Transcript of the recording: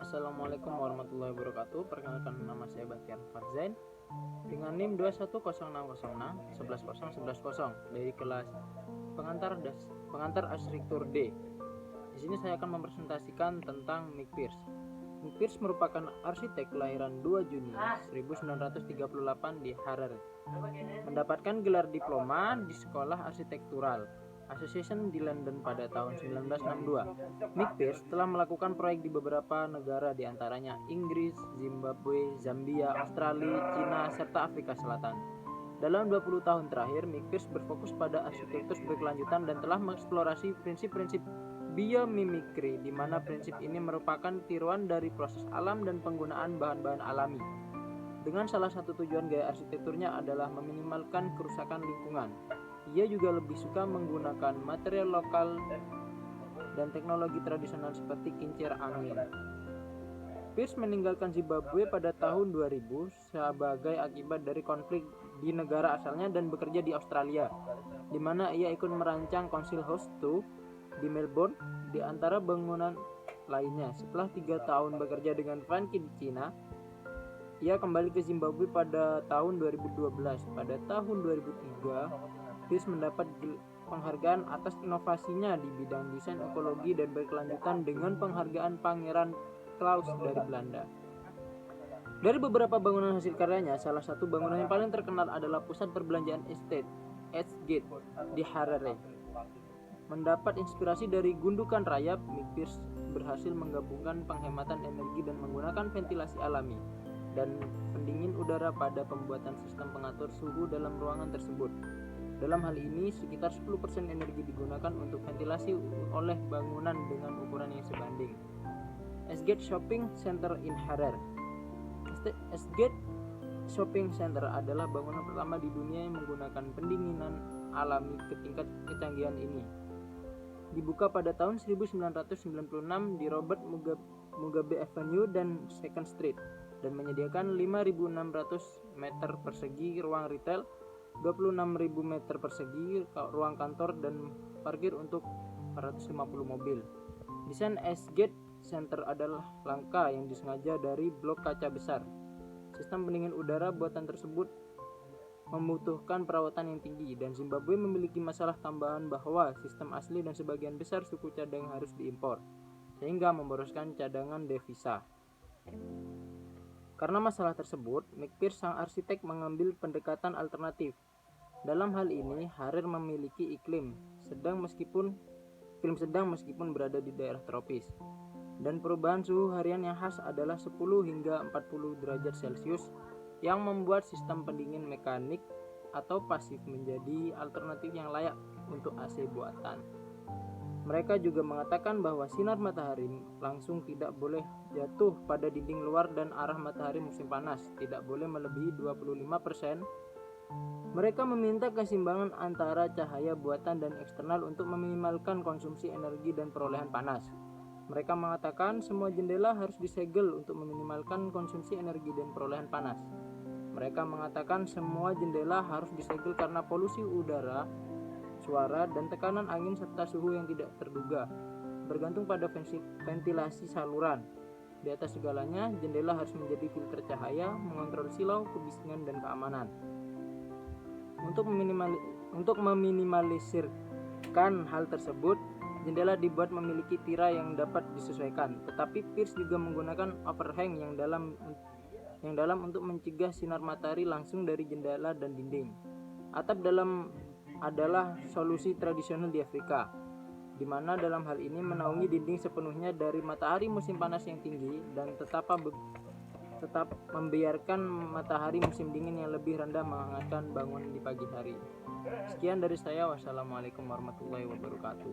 Assalamualaikum warahmatullahi wabarakatuh. Perkenalkan, nama saya Batian Farzain dengan NIM 21060110110 dari kelas pengantar arsitektur D. Di sini saya akan mempresentasikan tentang Mick Pierce. Mick Pierce merupakan arsitek kelahiran 2 Juni 1938 di Harare. Mendapatkan gelar diploma di Sekolah Arsitektural Association di London pada tahun 1962. Mick Pierce telah melakukan proyek di beberapa negara, diantaranya Inggris, Zimbabwe, Zambia, Australia, Cina, serta Afrika Selatan. Dalam 20 tahun terakhir, Mick Pierce berfokus pada arsitektur berkelanjutan dan telah mengeksplorasi prinsip-prinsip biomimikri, di mana prinsip ini merupakan tiruan dari proses alam dan penggunaan bahan-bahan alami. Dengan salah satu tujuan gaya arsitekturnya adalah meminimalkan kerusakan lingkungan. Ia juga lebih suka menggunakan material lokal dan teknologi tradisional seperti kincir angin. Pierce meninggalkan Zimbabwe pada tahun 2000 sebagai akibat dari konflik di negara asalnya dan bekerja di Australia, di mana ia ikut merancang Council House 2 di Melbourne, di antara bangunan lainnya. Setelah 3 tahun bekerja dengan Frankie di Cina, ia kembali ke Zimbabwe pada tahun 2012. Pada tahun 2003, Pierce mendapat penghargaan atas inovasinya di bidang desain ekologi dan berkelanjutan dengan penghargaan Pangeran Claus dari Belanda. Dari beberapa bangunan hasil karyanya, salah satu bangunan yang paling terkenal adalah pusat perbelanjaan estate Eastgate di Harare. Mendapat inspirasi dari gundukan rayap, Mick Pierce berhasil menggabungkan penghematan energi dan menggunakan ventilasi alami dan pendingin udara pada pembuatan sistem pengatur suhu dalam ruangan tersebut. Dalam hal ini, sekitar 10% energi digunakan untuk ventilasi oleh bangunan dengan ukuran yang sebanding. Eastgate Shopping Center in Harare. Eastgate Shopping Center adalah bangunan pertama di dunia yang menggunakan pendinginan alami ke tingkat kecanggihan ini. Dibuka pada tahun 1996 di Robert Mugabe Avenue dan Second Street dan menyediakan 5.600 meter persegi ruang retail, 26.000 meter persegi ruang kantor, dan parkir untuk 450 mobil. Desain Eastgate Center adalah langka yang disengaja dari blok kaca besar. Sistem pendingin udara buatan tersebut membutuhkan perawatan yang tinggi, dan Zimbabwe memiliki masalah tambahan bahwa sistem asli dan sebagian besar suku cadang harus diimpor, sehingga memboroskan cadangan devisa. Karena masalah tersebut, Mick Pierce sang arsitek mengambil pendekatan alternatif. Dalam hal ini, Harare memiliki iklim sedang meskipun berada di daerah tropis, dan perubahan suhu harian yang khas adalah 10 hingga 40 derajat Celcius yang membuat sistem pendingin mekanik atau pasif menjadi alternatif yang layak untuk AC buatan. Mereka juga mengatakan bahwa sinar matahari langsung tidak boleh jatuh pada dinding luar dan arah matahari musim panas tidak boleh melebihi 25%. Mereka meminta keseimbangan antara cahaya buatan dan eksternal untuk meminimalkan konsumsi energi dan perolehan panas. Mereka mengatakan semua jendela harus disegel untuk meminimalkan konsumsi energi dan perolehan panas. Mereka mengatakan semua jendela harus disegel karena polusi udara, suara, dan tekanan angin serta suhu yang tidak terduga, bergantung pada ventilasi saluran. Di atas segalanya, jendela harus menjadi filter cahaya, mengontrol silau, kebisingan, dan keamanan. Untuk meminimalisirkan hal tersebut, jendela dibuat memiliki tirai yang dapat disesuaikan, tetapi Pierce juga menggunakan overhang yang dalam untuk mencegah sinar matahari langsung dari jendela dan dinding. Atap dalam adalah solusi tradisional di Afrika, di mana dalam hal ini menaungi dinding sepenuhnya dari matahari musim panas yang tinggi dan tetap membiarkan matahari musim dingin yang lebih rendah menghangatkan bangunan di pagi hari. Sekian dari saya. Wassalamualaikum warahmatullahi wabarakatuh.